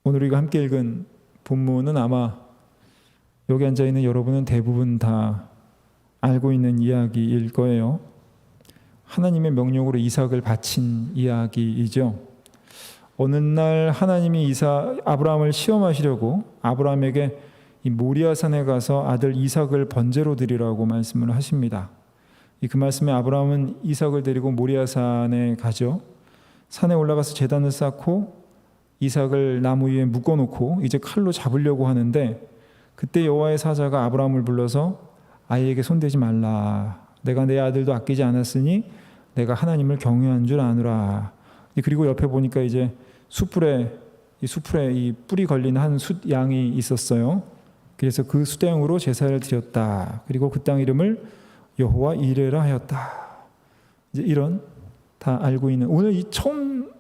오늘 우리가 함께 읽은 본문은 아마 여기 앉아있는 여러분은 대부분 다 알고 있는 이야기일 거예요. 하나님의 명령으로 이삭을 바친 이야기이죠. 어느 날 하나님이 아브라함을 시험하시려고 아브라함에게 이 모리아산에 가서 아들 이삭을 번제로 드리라고 말씀을 하십니다. 그 말씀에 아브라함은 이삭을 데리고 모리아산에 가죠. 산에 올라가서 제단을 쌓고 이삭을 나무 위에 묶어놓고 이제 칼로 잡으려고 하는데, 그때 여호와의 사자가 아브라함을 불러서 아이에게 손대지 말라. 내가 내 아들도 아끼지 않았으니 내가 하나님을 경외한 줄 아노라. 그리고 옆에 보니까 이제 숯불에 이 뿔이 걸린 한 숫양이 있었어요. 그래서 그 숫양으로 제사를 드렸다. 그리고 그 땅 이름을 여호와 이레라 하였다. 이제 이런 다 알고 있는, 오늘 이 처음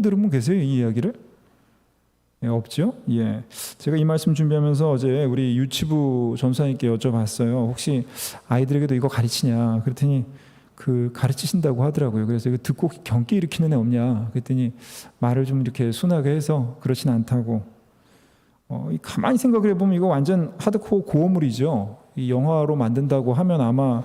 들은 분 계세요? 이 이야기를? 예, 없죠? 예. 제가 이 말씀 준비하면서 어제 우리 유치부 전사님께 여쭤봤어요. 혹시 아이들에게도 이거 가르치냐? 그랬더니 가르치신다고 하더라고요. 그래서 이거 듣고 경기 일으키는 애 없냐? 그랬더니 말을 좀 이렇게 순하게 해서 그렇진 않다고. 가만히 생각을 해보면 이거 완전 하드코어 고어물이죠. 이 영화로 만든다고 하면 아마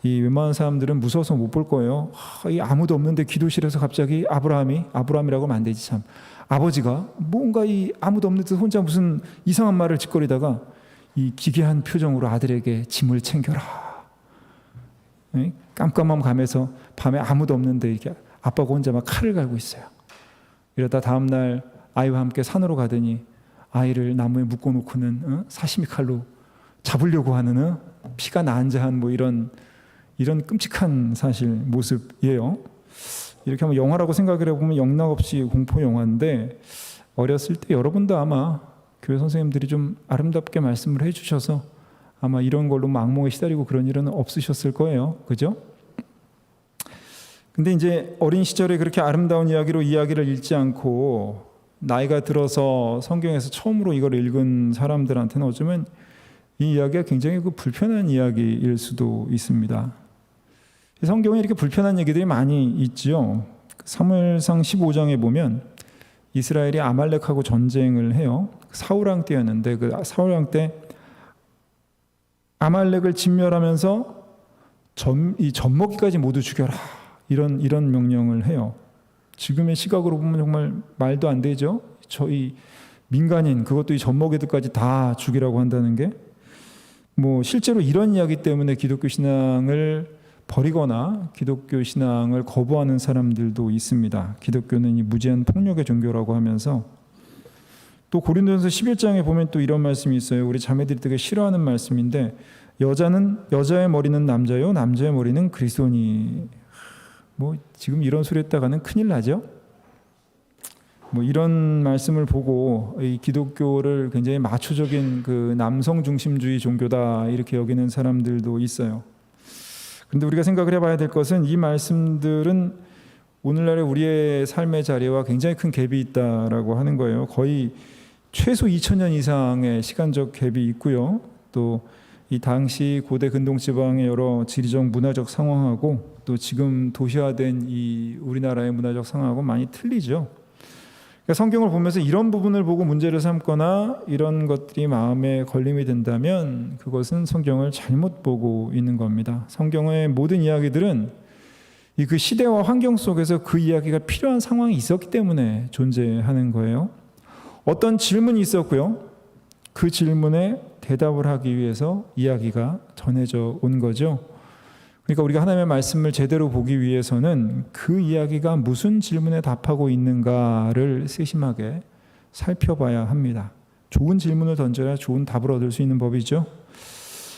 이 웬만한 사람들은 무서워서 못 볼 거예요. 이 아무도 없는데 기도실에서 갑자기 아브라함이라고 하면 안 되지 참. 아버지가 뭔가 이 아무도 없는 듯 혼자 무슨 이상한 말을 짓거리다가 이 기괴한 표정으로 아들에게 짐을 챙겨라. 깜깜함 감에서 밤에 아무도 없는데 이렇게 아빠가 혼자 막 칼을 갈고 있어요. 이러다 다음 날 아이와 함께 산으로 가더니 아이를 나무에 묶어놓고는 사시미 칼로 잡으려고 하는 피가 난자한 뭐 이런 끔찍한 사실 모습이에요. 이렇게 한번 영화라고 생각을 해보면 영락없이 공포 영화인데, 어렸을 때 여러분도 아마 교회 선생님들이 좀 아름답게 말씀을 해주셔서 아마 이런 걸로 악몽에 시달리고 그런 일은 없으셨을 거예요. 그죠? 근데 이제 어린 시절에 그렇게 아름다운 이야기로 이야기를 읽지 않고 나이가 들어서 성경에서 처음으로 이걸 읽은 사람들한테는 어쩌면 이 이야기가 굉장히 불편한 이야기일 수도 있습니다. 성경에 이렇게 불편한 얘기들이 많이 있죠. 사무엘상 15장에 보면 이스라엘이 아말렉하고 전쟁을 해요. 사울왕 때였는데 그 사울왕 때 아말렉을 진멸하면서 이 젖먹이까지 모두 죽여라. 이런 명령을 해요. 지금의 시각으로 보면 정말 말도 안 되죠. 저희 민간인, 그것도 이 젖먹이들까지 다 죽이라고 한다는 게, 뭐 실제로 이런 이야기 때문에 기독교 신앙을 버리거나 기독교 신앙을 거부하는 사람들도 있습니다. 기독교는 이 무제한 폭력의 종교라고 하면서. 또 고린도전서 11장에 보면 또 이런 말씀이 있어요. 우리 자매들이 되게 싫어하는 말씀인데, 여자의 머리는 남자요, 남자의 머리는 그리스도니. 뭐 지금 이런 소리 했다가는 큰일 나죠. 뭐 이런 말씀을 보고 이 기독교를 굉장히 마초적인 남성 중심주의 종교다 이렇게 여기는 사람들도 있어요. 그런데 우리가 생각을 해봐야 될 것은 이 말씀들은 오늘날의 우리의 삶의 자리와 굉장히 큰 갭이 있다라고 하는 거예요. 거의 최소 2000년 이상의 시간적 갭이 있고요. 또 이 당시 고대 근동지방의 여러 지리적 문화적 상황하고 또 지금 도시화된 이 우리나라의 문화적 상황하고 많이 틀리죠. 그러니까 성경을 보면서 이런 부분을 보고 문제를 삼거나 이런 것들이 마음에 걸림이 된다면 그것은 성경을 잘못 보고 있는 겁니다. 성경의 모든 이야기들은 그 시대와 환경 속에서 그 이야기가 필요한 상황이 있었기 때문에 존재하는 거예요. 어떤 질문이 있었고요. 그 질문에 대답을 하기 위해서 이야기가 전해져 온 거죠. 그러니까 우리가 하나님의 말씀을 제대로 보기 위해서는 그 이야기가 무슨 질문에 답하고 있는가를 세심하게 살펴봐야 합니다. 좋은 질문을 던져야 좋은 답을 얻을 수 있는 법이죠.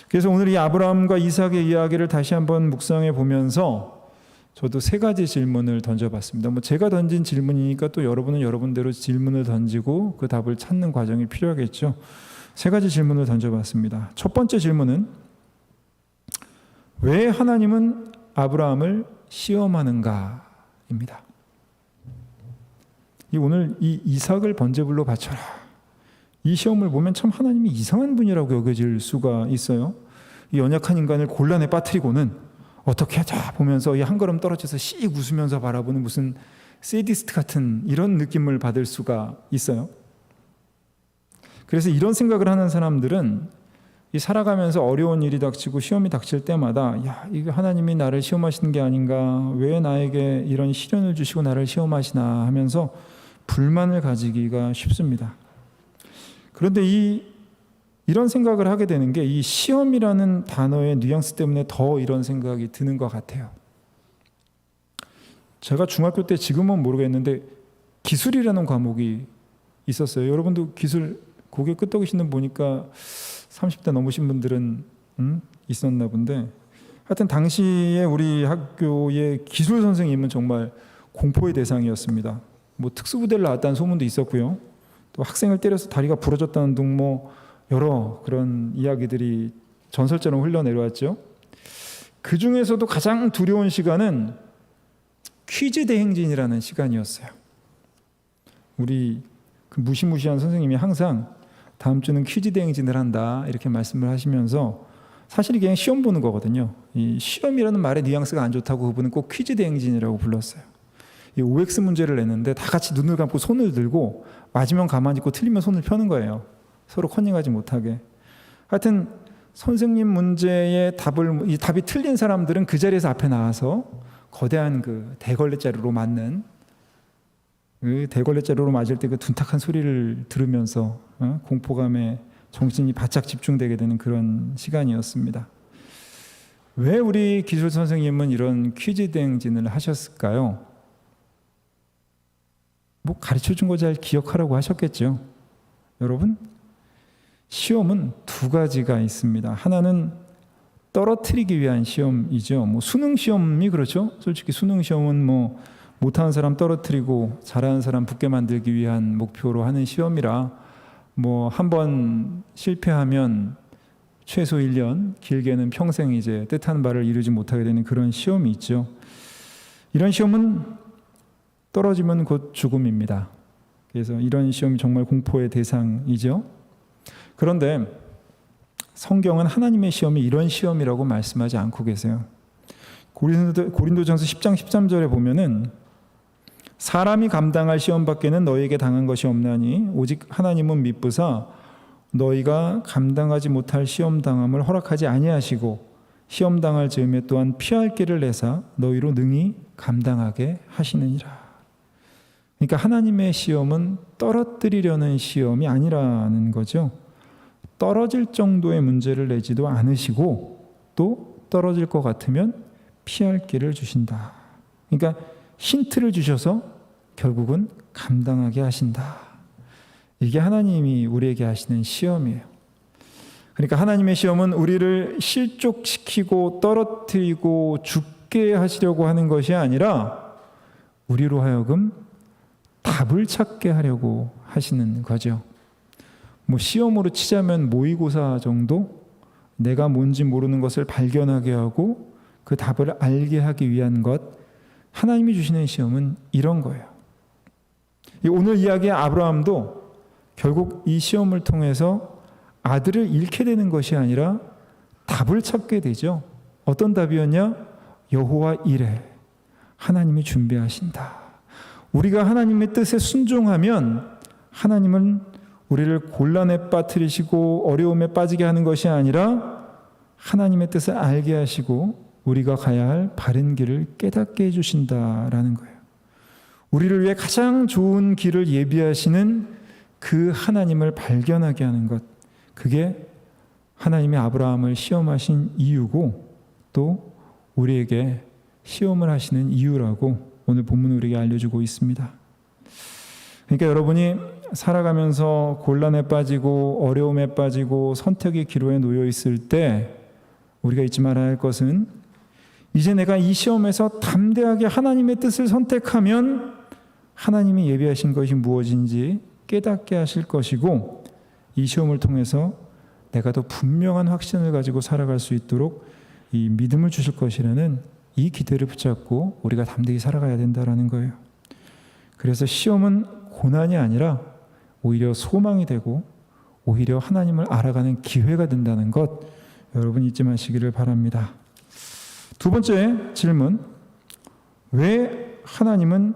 그래서 오늘 이 아브라함과 이삭의 이야기를 다시 한번 묵상해 보면서 저도 3가지 질문을 던져봤습니다. 뭐 제가 던진 질문이니까 또 여러분은 여러분대로 질문을 던지고 그 답을 찾는 과정이 필요하겠죠. 3가지 질문을 던져봤습니다. 첫 번째 질문은 왜 하나님은 아브라함을 시험하는가입니다. 오늘 이 이삭을 번제물로 바쳐라. 이 시험을 보면 참 하나님이 이상한 분이라고 여겨질 수가 있어요. 이 연약한 인간을 곤란에 빠뜨리고는 어떻게 하자 보면서 이 한 걸음 떨어져서 씩 웃으면서 바라보는 무슨 세디스트 같은 이런 느낌을 받을 수가 있어요. 그래서 이런 생각을 하는 사람들은 이 살아가면서 어려운 일이 닥치고 시험이 닥칠 때마다 야, 이거 하나님이 나를 시험하시는 게 아닌가, 왜 나에게 이런 시련을 주시고 나를 시험하시나 하면서 불만을 가지기가 쉽습니다. 그런데 이런 생각을 하게 되는 게 이 시험이라는 단어의 뉘앙스 때문에 더 이런 생각이 드는 것 같아요. 제가 중학교 때, 지금은 모르겠는데 기술이라는 과목이 있었어요. 여러분도 기술 고개 끄덕이시는 보니까 30대 넘으신 분들은 있었나 본데, 하여튼 당시에 우리 학교의 기술 선생님은 정말 공포의 대상이었습니다. 뭐 특수부대를 나왔다는 소문도 있었고요. 또 학생을 때려서 다리가 부러졌다는 등 뭐 여러 그런 이야기들이 전설처럼 흘러내려왔죠. 그 중에서도 가장 두려운 시간은 퀴즈 대행진이라는 시간이었어요. 우리 그 무시무시한 선생님이 항상 다음 주는 퀴즈 대행진을 한다 이렇게 말씀을 하시면서, 사실 이게 시험 보는 거거든요. 이 시험이라는 말의 뉘앙스가 안 좋다고 그분은 꼭 퀴즈 대행진이라고 불렀어요. 이 OX 문제를 냈는데 다 같이 눈을 감고 손을 들고 맞으면 가만히 있고 틀리면 손을 펴는 거예요. 서로 컨닝하지 못하게. 하여튼 선생님 문제의 이 답이 틀린 사람들은 그 자리에서 앞에 나와서 거대한 그 대걸레자루로 맞는, 그 대걸레자루로 맞을 때 그 둔탁한 소리를 들으면서 공포감에 정신이 바짝 집중되게 되는 그런 시간이었습니다. 왜 우리 기술 선생님은 이런 퀴즈 대행진을 하셨을까요? 뭐 가르쳐 준 거 잘 기억하라고 하셨겠죠. 여러분, 시험은 두 가지가 있습니다. 하나는 떨어뜨리기 위한 시험이죠. 뭐 수능 시험이 그렇죠. 솔직히 수능 시험은 뭐 못하는 사람 떨어뜨리고 잘하는 사람 붙게 만들기 위한 목표로 하는 시험이라, 뭐 한 번 실패하면 최소 1년, 길게는 평생 이제 뜻하는 바를 이루지 못하게 되는 그런 시험이 있죠. 이런 시험은 떨어지면 곧 죽음입니다. 그래서 이런 시험이 정말 공포의 대상이죠. 그런데 성경은 하나님의 시험이 이런 시험이라고 말씀하지 않고 계세요. 고린도전서 10장 13절에 보면은 사람이 감당할 시험 밖에는 너희에게 당한 것이 없나니 오직 하나님은 미쁘사 너희가 감당하지 못할 시험 당함을 허락하지 아니하시고 시험 당할 즈음에 또한 피할 길을 내사 너희로 능히 감당하게 하시느니라. 그러니까 하나님의 시험은 떨어뜨리려는 시험이 아니라는 거죠. 떨어질 정도의 문제를 내지도 않으시고 또 떨어질 것 같으면 피할 길을 주신다. 그러니까 힌트를 주셔서 결국은 감당하게 하신다. 이게 하나님이 우리에게 하시는 시험이에요. 그러니까 하나님의 시험은 우리를 실족시키고 떨어뜨리고 죽게 하시려고 하는 것이 아니라 우리로 하여금 답을 찾게 하려고 하시는 거죠. 뭐 시험으로 치자면 모의고사 정도, 내가 뭔지 모르는 것을 발견하게 하고 그 답을 알게 하기 위한 것, 하나님이 주시는 시험은 이런 거예요. 오늘 이야기의 아브라함도 결국 이 시험을 통해서 아들을 잃게 되는 것이 아니라 답을 찾게 되죠. 어떤 답이었냐? 여호와 이레, 하나님이 준비하신다. 우리가 하나님의 뜻에 순종하면 하나님은 우리를 곤란에 빠뜨리시고 어려움에 빠지게 하는 것이 아니라 하나님의 뜻을 알게 하시고 우리가 가야 할 바른 길을 깨닫게 해주신다라는 거예요. 우리를 위해 가장 좋은 길을 예비하시는 그 하나님을 발견하게 하는 것, 그게 하나님의 아브라함을 시험하신 이유고 또 우리에게 시험을 하시는 이유라고 오늘 본문은 우리에게 알려주고 있습니다. 그러니까 여러분이 살아가면서 곤란에 빠지고 어려움에 빠지고 선택의 기로에 놓여 있을 때 우리가 잊지 말아야 할 것은, 이제 내가 이 시험에서 담대하게 하나님의 뜻을 선택하면 하나님이 예비하신 것이 무엇인지 깨닫게 하실 것이고, 이 시험을 통해서 내가 더 분명한 확신을 가지고 살아갈 수 있도록 이 믿음을 주실 것이라는 이 기대를 붙잡고 우리가 담대히 살아가야 된다는 거예요. 그래서 시험은 고난이 아니라 오히려 소망이 되고 오히려 하나님을 알아가는 기회가 된다는 것, 여러분 잊지 마시기를 바랍니다. 두 번째 질문, 왜 하나님은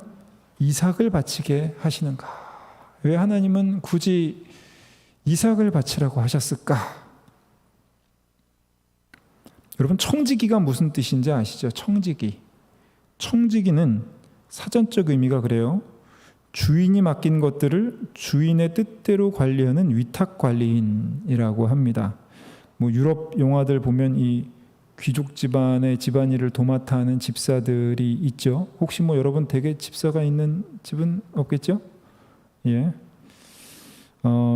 이삭을 바치게 하시는가? 왜 하나님은 굳이 이삭을 바치라고 하셨을까? 여러분, 청지기가 무슨 뜻인지 아시죠? 청지기. 청지기는 사전적 의미가 그래요. 주인이 맡긴 것들을 주인의 뜻대로 관리하는 위탁 관리인이라고 합니다. 뭐 유럽 영화들 보면 이 귀족 집안의 집안일을 도맡아 하는 집사들이 있죠. 혹시 뭐 여러분 댁에 집사가 있는 집은 없겠죠? 예.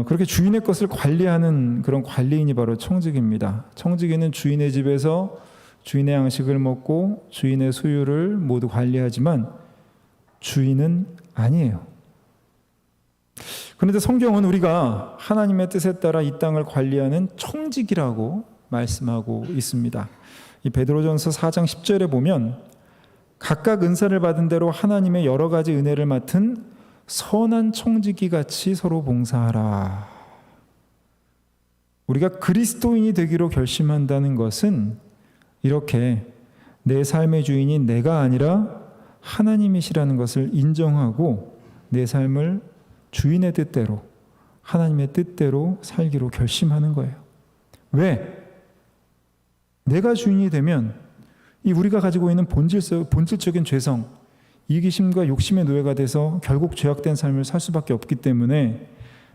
그렇게 주인의 것을 관리하는 그런 관리인이 바로 청지기입니다. 청지기는 주인의 집에서 주인의 양식을 먹고 주인의 소유를 모두 관리하지만 주인은 아니에요. 그런데 성경은 우리가 하나님의 뜻에 따라 이 땅을 관리하는 청지기라고 말씀하고 있습니다. 이 베드로전서 4장 10절에 보면 각각 은사를 받은 대로 하나님의 여러 가지 은혜를 맡은 선한 청지기 같이 서로 봉사하라. 우리가 그리스도인이 되기로 결심한다는 것은 이렇게 내 삶의 주인이 내가 아니라 하나님이시라는 것을 인정하고 내 삶을 주인의 뜻대로, 하나님의 뜻대로 살기로 결심하는 거예요. 왜? 내가 주인이 되면 이 우리가 가지고 있는 본질적인 죄성, 이기심과 욕심의 노예가 돼서 결국 죄악된 삶을 살 수밖에 없기 때문에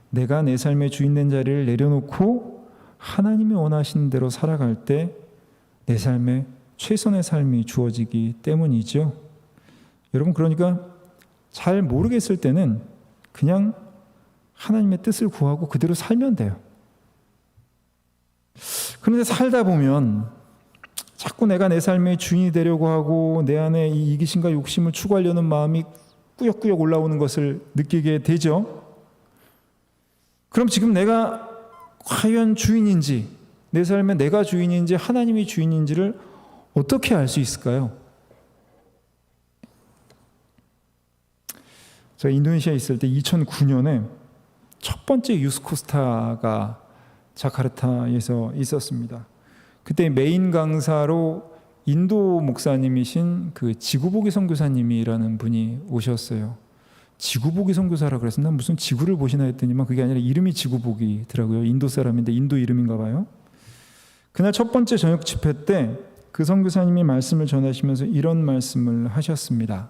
내가 내 삶의 주인된 자리를 내려놓고 하나님이 원하시는 대로 살아갈 때 내 삶에 최선의 삶이 주어지기 때문이죠. 여러분, 그러니까 잘 모르겠을 때는 그냥 하나님의 뜻을 구하고 그대로 살면 돼요. 그런데 살다 보면 자꾸 내가 내 삶의 주인이 되려고 하고 내 안에 이 이기심과 욕심을 추구하려는 마음이 꾸역꾸역 올라오는 것을 느끼게 되죠. 그럼 지금 내가 과연 주인인지, 내 삶에 내가 주인인지 하나님이 주인인지를 어떻게 알 수 있을까요? 제가 인도네시아에 있을 때 2009년에 첫 번째 유스코스타가 자카르타에서 있었습니다. 그때 메인 강사로 인도 목사님이신 그 지구보기 선교사님이라는 분이 오셨어요. 지구보기 선교사라 그래서 난 무슨 지구를 보시나 했더니만 그게 아니라 이름이 지구보기더라고요. 인도 사람인데 인도 이름인가 봐요. 그날 첫 번째 저녁 집회 때 그 선교사님이 말씀을 전하시면서 이런 말씀을 하셨습니다.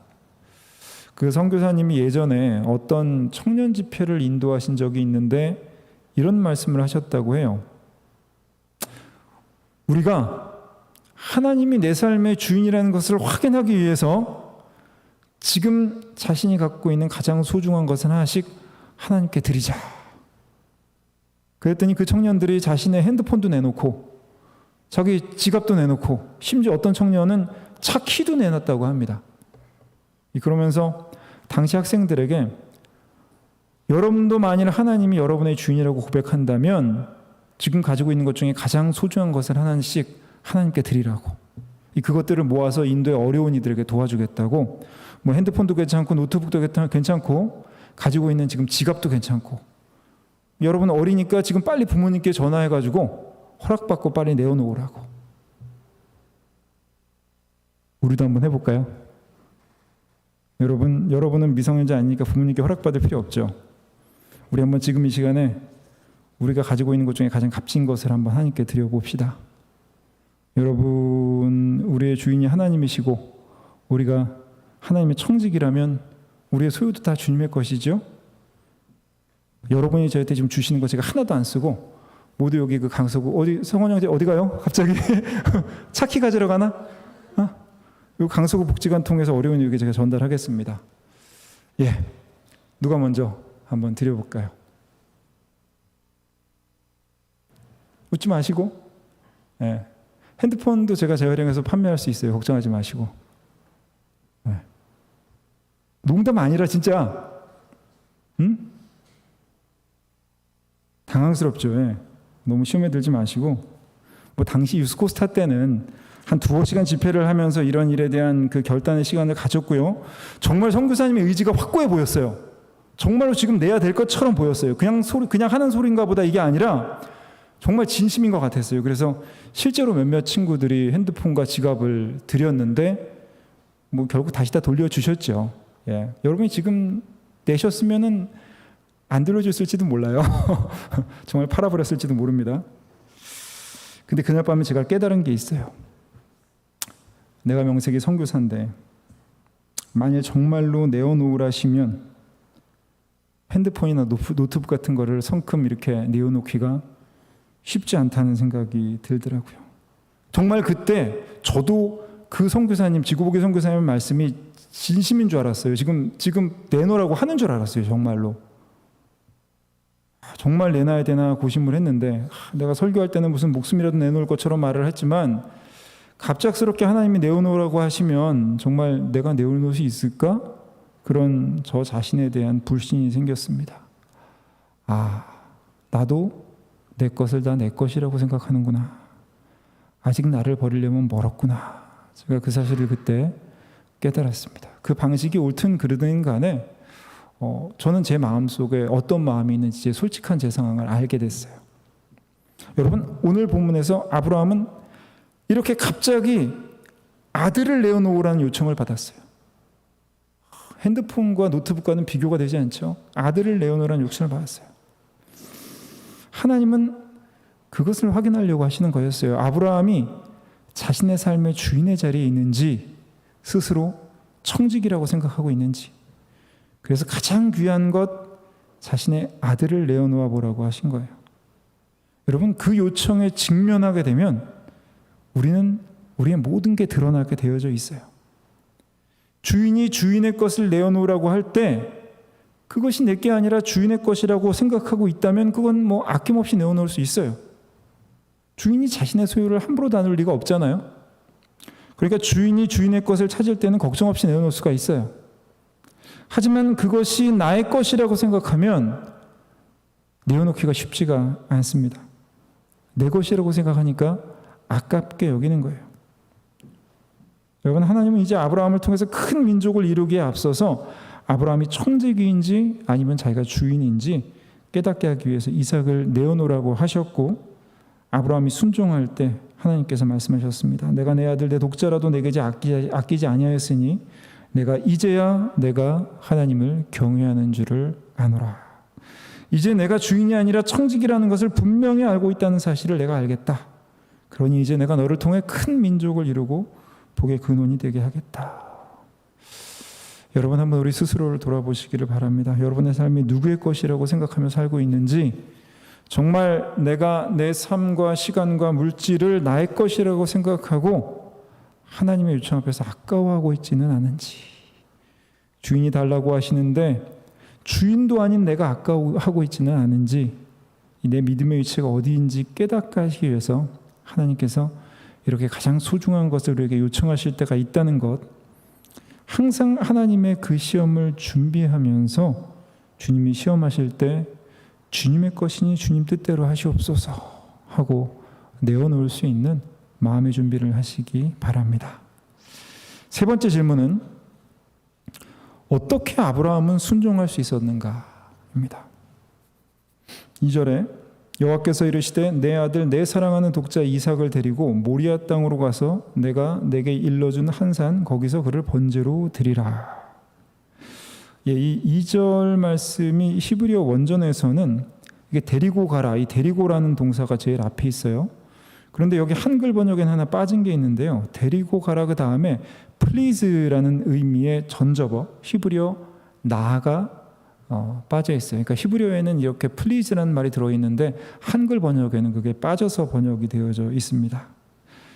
그 선교사님이 예전에 어떤 청년 집회를 인도하신 적이 있는데 이런 말씀을 하셨다고 해요. 우리가 하나님이 내 삶의 주인이라는 것을 확인하기 위해서 지금 자신이 갖고 있는 가장 소중한 것은 하나씩 하나님께 드리자. 그랬더니 그 청년들이 자신의 핸드폰도 내놓고 자기 지갑도 내놓고 심지어 어떤 청년은 차 키도 내놨다고 합니다. 그러면서 당시 학생들에게 여러분도 만일 하나님이 여러분의 주인이라고 고백한다면 지금 가지고 있는 것 중에 가장 소중한 것을 하나씩 하나님께 드리라고. 그것들을 모아서 인도의 어려운 이들에게 도와주겠다고. 뭐 핸드폰도 괜찮고 노트북도 괜찮고 가지고 있는 지금 지갑도 괜찮고. 여러분 어리니까 지금 빨리 부모님께 전화해가지고 허락받고 빨리 내어놓으라고. 우리도 한번 해볼까요? 여러분은 미성년자 아니니까 부모님께 허락받을 필요 없죠. 우리 한번 지금 이 시간에 우리가 가지고 있는 것 중에 가장 값진 것을 한번 하나님께 드려봅시다. 여러분, 우리의 주인이 하나님이시고 우리가 하나님의 청지기라면 우리의 소유도 다 주님의 것이죠. 여러분이 저한테 지금 주시는 거 제가 하나도 안 쓰고 모두 여기 그 강서구 어디 성원 형제 어디 가요? 갑자기 차키 가지러 가나? 이 강서구 복지관 통해서 어려운 이에게 제가 전달하겠습니다. 예, 누가 먼저 한번 드려볼까요? 웃지 마시고, 예, 핸드폰도 제가 재활용해서 판매할 수 있어요. 걱정하지 마시고. 예. 농담 아니라 진짜, 당황스럽죠. 예. 너무 시험에 들지 마시고, 뭐 당시 유스코스타 때는 한 2-5시간 집회를 하면서 이런 일에 대한 그 결단의 시간을 가졌고요. 정말 선교사님의 의지가 확고해 보였어요. 정말로 지금 내야 될 것처럼 보였어요. 그냥 하는 소리인가 보다 이게 아니라 정말 진심인 것 같았어요. 그래서 실제로 몇몇 친구들이 핸드폰과 지갑을 드렸는데 뭐 결국 다시 다 돌려주셨죠. 예. 여러분이 지금 내셨으면은 안 들려줬을지도 몰라요. 정말 팔아버렸을지도 모릅니다. 근데 그날 밤에 제가 깨달은 게 있어요. 내가 명색이 선교사인데 만일 정말로 내어놓으라시면 핸드폰이나 노트북 같은 거를 성큼 이렇게 내어놓기가 쉽지 않다는 생각이 들더라고요. 정말 그때 저도 그 선교사님, 지구복의 선교사님 말씀이 진심인 줄 알았어요. 지금 내놓으라고 하는 줄 알았어요. 정말로. 정말 내놔야 되나 고심을 했는데 내가 설교할 때는 무슨 목숨이라도 내놓을 것처럼 말을 했지만 갑작스럽게 하나님이 내어놓으라고 하시면 정말 내가 내어놓을 수 있을까? 그런 저 자신에 대한 불신이 생겼습니다. 나도 내 것을 다 내 것이라고 생각하는구나. 아직 나를 버리려면 멀었구나. 제가 그 사실을 그때 깨달았습니다. 그 방식이 옳든 그르든 간에 저는 제 마음속에 어떤 마음이 있는지 제 솔직한 제 상황을 알게 됐어요. 여러분, 오늘 본문에서 아브라함은 이렇게 갑자기 아들을 내어놓으라는 요청을 받았어요. 핸드폰과 노트북과는 비교가 되지 않죠. 아들을 내어놓으라는 요청을 받았어요. 하나님은 그것을 확인하려고 하시는 거였어요. 아브라함이 자신의 삶의 주인의 자리에 있는지, 스스로 청직이라고 생각하고 있는지, 그래서 가장 귀한 것, 자신의 아들을 내어놓아 보라고 하신 거예요. 여러분, 그 요청에 직면하게 되면 우리는 우리의 모든 게 드러나게 되어져 있어요. 주인이 주인의 것을 내어놓으라고 할 때 그것이 내게 아니라 주인의 것이라고 생각하고 있다면 그건 아낌없이 내어놓을 수 있어요. 주인이 자신의 소유를 함부로 나눌 리가 없잖아요. 그러니까 주인이 주인의 것을 찾을 때는 걱정 없이 내어놓을 수가 있어요. 하지만 그것이 나의 것이라고 생각하면 내어놓기가 쉽지가 않습니다. 내 것이라고 생각하니까 아깝게 여기는 거예요. 여러분, 하나님은 이제 아브라함을 통해서 큰 민족을 이루기에 앞서서 아브라함이 청지기인지 아니면 자기가 주인인지 깨닫게 하기 위해서 이삭을 내어놓으라고 하셨고, 아브라함이 순종할 때 하나님께서 말씀하셨습니다. 내가 내 아들 내 독자라도 내게 아끼지 아니하였으니 내가 이제야 내가 하나님을 경외하는 줄을 아노라. 이제 내가 주인이 아니라 청직이라는 것을 분명히 알고 있다는 사실을 내가 알겠다. 그러니 이제 내가 너를 통해 큰 민족을 이루고 복의 근원이 되게 하겠다. 여러분, 한번 우리 스스로를 돌아보시기를 바랍니다. 여러분의 삶이 누구의 것이라고 생각하며 살고 있는지, 정말 내가 내 삶과 시간과 물질을 나의 것이라고 생각하고 하나님의 요청 앞에서 아까워하고 있지는 않은지, 주인이 달라고 하시는데 주인도 아닌 내가 아까워하고 있지는 않은지, 내 믿음의 위치가 어디인지 깨닫게 하시기 위해서 하나님께서 이렇게 가장 소중한 것을 우리에게 요청하실 때가 있다는 것, 항상 하나님의 그 시험을 준비하면서 주님이 시험하실 때 주님의 것이니 주님 뜻대로 하시옵소서 하고 내어놓을 수 있는 마음의 준비를 하시기 바랍니다. 세 번째 질문은 어떻게 아브라함은 순종할 수 있었는가입니다. 2절에 여호와께서 이르시되 내 아들 내 사랑하는 독자 이삭을 데리고 모리아 땅으로 가서 내가 내게 일러준 한 산 거기서 그를 번제로 드리라. 이 2절 말씀이 히브리어 원전에서는 이게 데리고 가라, 이 데리고라는 동사가 제일 앞에 있어요. 그런데 여기 한글 번역에는 하나 빠진 게 있는데요. 데리고 가라 그 다음에 please라는 의미의 전접어 히브리어 나가 빠져 있어요. 그러니까 히브리어에는 이렇게 please라는 말이 들어있는데 한글 번역에는 그게 빠져서 번역이 되어져 있습니다.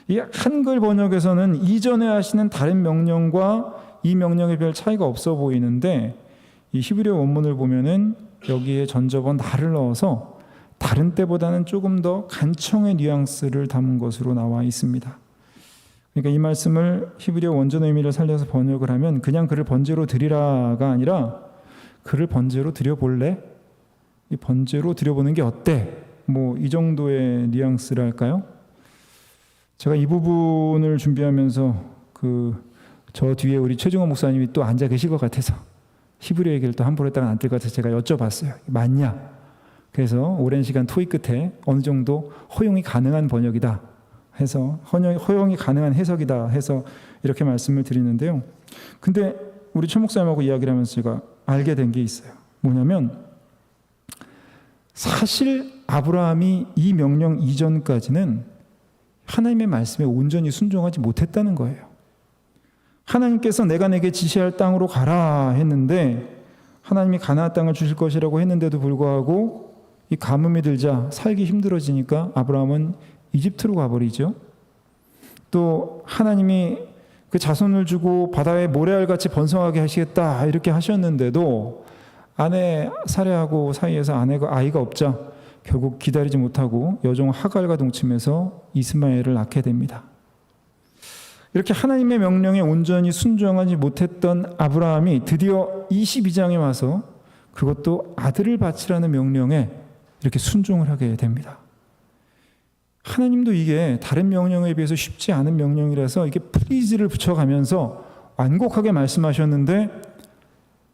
이 한글 번역에서는 이전에 하시는 다른 명령과 이 명령에 별 차이가 없어 보이는데, 이 히브리어 원문을 보면은 여기에 전접어 나를 넣어서 다른 때보다는 조금 더 간청의 뉘앙스를 담은 것으로 나와 있습니다. 그러니까 이 말씀을 히브리어 원전 의미를 살려서 번역을 하면 그냥 그를 번제로 드리라가 아니라 그를 번제로 드려볼래? 이 번제로 드려보는 게 어때? 이 정도의 뉘앙스랄까요? 제가 이 부분을 준비하면서 저 뒤에 우리 최중호 목사님이 또 앉아 계실 것 같아서 히브리어 얘기를 또 함부로 했다가 안 될 것 같아서 제가 여쭤봤어요. 맞냐? 그래서 오랜 시간 토익 끝에 어느 정도 허용이 가능한 번역이다 해서 허용이 가능한 해석이다 해서 이렇게 말씀을 드리는데요. 근데 우리 최 목사님하고 이야기를 하면서 제가 알게 된 게 있어요. 뭐냐면 사실 아브라함이 이 명령 이전까지는 하나님의 말씀에 온전히 순종하지 못했다는 거예요. 하나님께서 내가 내게 지시할 땅으로 가라 했는데 하나님이 가나안 땅을 주실 것이라고 했는데도 불구하고 이 가뭄이 들자 살기 힘들어지니까 아브라함은 이집트로 가버리죠. 또 하나님이 그 자손을 주고 바다에 모래알같이 번성하게 하시겠다 이렇게 하셨는데도 아내 사레하고 사이에서 아이가 없자 결국 기다리지 못하고 여종 하갈과 동침해서 이스마엘을 낳게 됩니다. 이렇게 하나님의 명령에 온전히 순종하지 못했던 아브라함이 드디어 22장에 와서 그것도 아들을 바치라는 명령에 이렇게 순종을 하게 됩니다. 하나님도 이게 다른 명령에 비해서 쉽지 않은 명령이라서 이게 플리즈를 붙여가면서 완곡하게 말씀하셨는데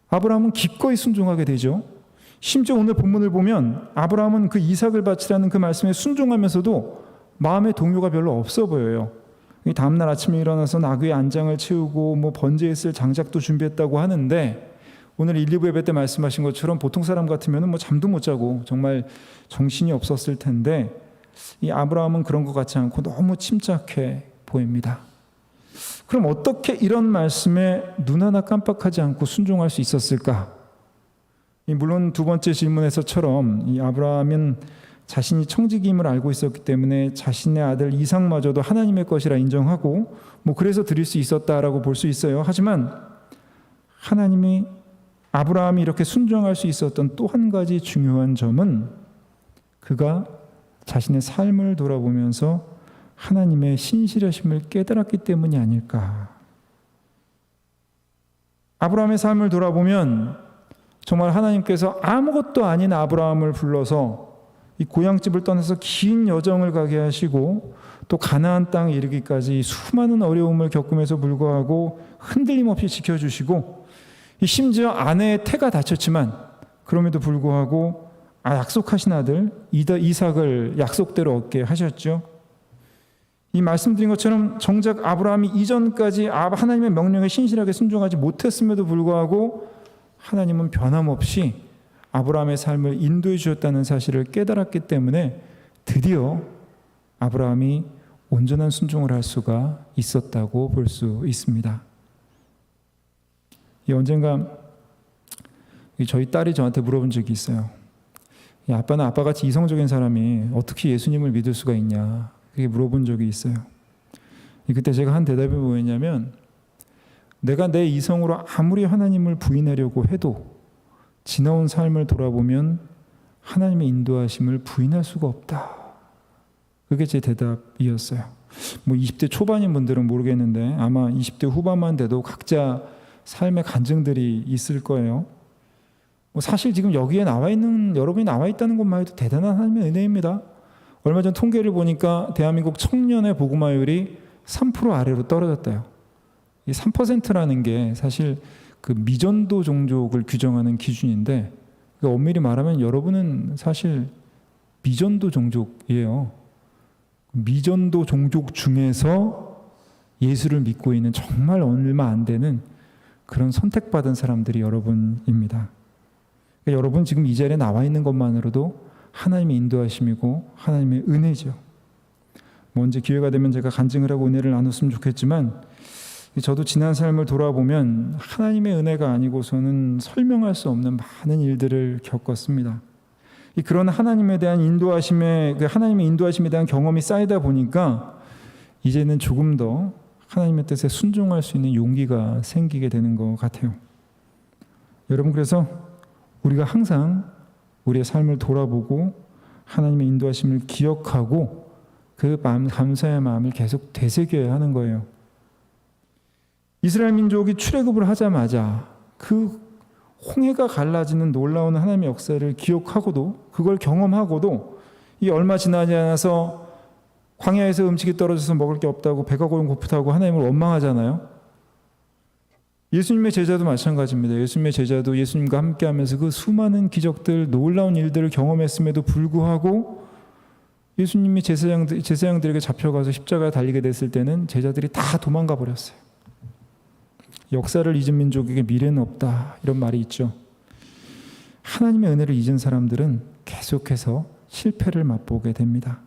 아브라함은 기꺼이 순종하게 되죠. 심지어 오늘 본문을 보면 아브라함은 그 이삭을 바치라는 그 말씀에 순종하면서도 마음의 동요가 별로 없어 보여요. 다음날 아침에 일어나서 나귀의 안장을 채우고 번제했을 장작도 준비했다고 하는데 오늘 1, 2부 예배 때 말씀하신 것처럼 보통 사람 같으면 잠도 못 자고 정말 정신이 없었을 텐데 이 아브라함은 그런 것 같지 않고 너무 침착해 보입니다. 그럼 어떻게 이런 말씀에 눈 하나 깜빡하지 않고 순종할 수 있었을까? 물론 두 번째 질문에서처럼 이 아브라함은 자신이 청지기임을 알고 있었기 때문에 자신의 아들 이삭마저도 하나님의 것이라 인정하고 그래서 드릴 수 있었다라고 볼 수 있어요. 하지만 하나님이 아브라함이 이렇게 순종할 수 있었던 또 한 가지 중요한 점은 그가 자신의 삶을 돌아보면서 하나님의 신실하심을 깨달았기 때문이 아닐까. 아브라함의 삶을 돌아보면 정말 하나님께서 아무것도 아닌 아브라함을 불러서 이 고향집을 떠나서 긴 여정을 가게 하시고 또 가나안 땅에 이르기까지 수많은 어려움을 겪음에도 불구하고 흔들림 없이 지켜주시고 심지어 아내의 태가 다쳤지만 그럼에도 불구하고 약속하신 아들 이삭을 약속대로 얻게 하셨죠. 이 말씀드린 것처럼 정작 아브라함이 이전까지 하나님의 명령에 신실하게 순종하지 못했음에도 불구하고 하나님은 변함없이 아브라함의 삶을 인도해 주셨다는 사실을 깨달았기 때문에 드디어 아브라함이 온전한 순종을 할 수가 있었다고 볼 수 있습니다. 언젠가 저희 딸이 저한테 물어본 적이 있어요. 아빠는 아빠같이 이성적인 사람이 어떻게 예수님을 믿을 수가 있냐 그렇게 물어본 적이 있어요. 그때 제가 한 대답이 뭐였냐면 내가 내 이성으로 아무리 하나님을 부인하려고 해도 지나온 삶을 돌아보면 하나님의 인도하심을 부인할 수가 없다. 그게 제 대답이었어요. 20대 초반인 분들은 모르겠는데 아마 20대 후반만 돼도 각자 삶의 간증들이 있을 거예요. 사실 지금 여기에 나와 있는 여러분이 나와 있다는 것만 해도 대단한 하나님의 은혜입니다. 얼마 전 통계를 보니까 대한민국 청년의 복음화율이 3% 아래로 떨어졌대요. 이 3%라는 게 사실 그 미전도 종족을 규정하는 기준인데 엄밀히 말하면 여러분은 사실 미전도 종족이에요. 미전도 종족 중에서 예수를 믿고 있는 정말 얼마 안 되는 그런 선택받은 사람들이 여러분입니다. 그러니까 여러분 지금 이 자리에 나와 있는 것만으로도 하나님의 인도하심이고 하나님의 은혜죠. 언제 기회가 되면 제가 간증을 하고 은혜를 나눴으면 좋겠지만 저도 지난 삶을 돌아보면 하나님의 은혜가 아니고서는 설명할 수 없는 많은 일들을 겪었습니다. 그런 하나님에 대한 하나님의 인도하심에 대한 경험이 쌓이다 보니까 이제는 조금 더 하나님의 뜻에 순종할 수 있는 용기가 생기게 되는 것 같아요. 여러분 그래서 우리가 항상 우리의 삶을 돌아보고 하나님의 인도하심을 기억하고 그 마음, 감사의 마음을 계속 되새겨야 하는 거예요. 이스라엘 민족이 출애굽을 하자마자 그 홍해가 갈라지는 놀라운 하나님의 역사를 기억하고도 그걸 경험하고도 이 얼마 지나지 않아서 광야에서 음식이 떨어져서 먹을 게 없다고 배가 고프다고 하나님을 원망하잖아요. 예수님의 제자도 마찬가지입니다. 예수님의 제자도 예수님과 함께하면서 그 수많은 기적들, 놀라운 일들을 경험했음에도 불구하고 예수님이 제사장들에게 잡혀가서 십자가에 달리게 됐을 때는 제자들이 다 도망가 버렸어요. 역사를 잊은 민족에게 미래는 없다 이런 말이 있죠. 하나님의 은혜를 잊은 사람들은 계속해서 실패를 맛보게 됩니다.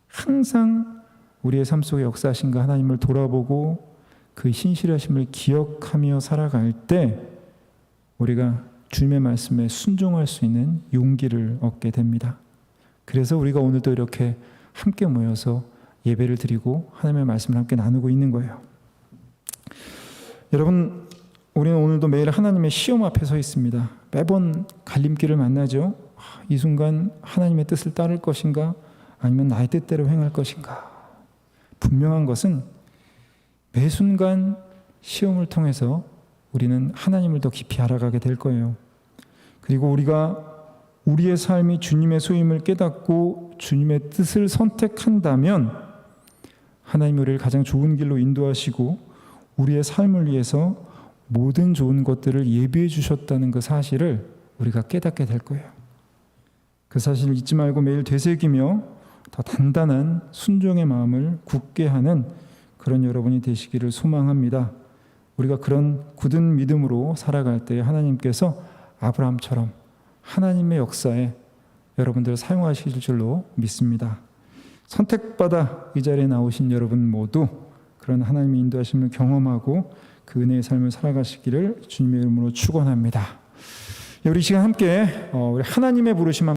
항상 우리의 삶 속에 역사하신 그 하나님을 돌아보고 그 신실하심을 기억하며 살아갈 때 우리가 주님의 말씀에 순종할 수 있는 용기를 얻게 됩니다. 그래서 우리가 오늘도 이렇게 함께 모여서 예배를 드리고 하나님의 말씀을 함께 나누고 있는 거예요. 여러분, 우리는 오늘도 매일 하나님의 시험 앞에 서 있습니다. 매번 갈림길을 만나죠. 이 순간 하나님의 뜻을 따를 것인가 아니면 나의 뜻대로 행할 것인가. 분명한 것은 매 순간 시험을 통해서 우리는 하나님을 더 깊이 알아가게 될 거예요. 그리고 우리가 우리의 삶이 주님의 소임을 깨닫고 주님의 뜻을 선택한다면 하나님이 우리를 가장 좋은 길로 인도하시고 우리의 삶을 위해서 모든 좋은 것들을 예비해 주셨다는 그 사실을 우리가 깨닫게 될 거예요. 그 사실을 잊지 말고 매일 되새기며 더 단단한 순종의 마음을 굳게 하는 그런 여러분이 되시기를 소망합니다. 우리가 그런 굳은 믿음으로 살아갈 때 하나님께서 아브라함처럼 하나님의 역사에 여러분들을 사용하실 줄로 믿습니다. 선택받아 이 자리에 나오신 여러분 모두 그런 하나님의 인도하심을 경험하고 그 은혜의 삶을 살아가시기를 주님의 이름으로 축원합니다. 우리 시간 함께 우리 하나님의 부르심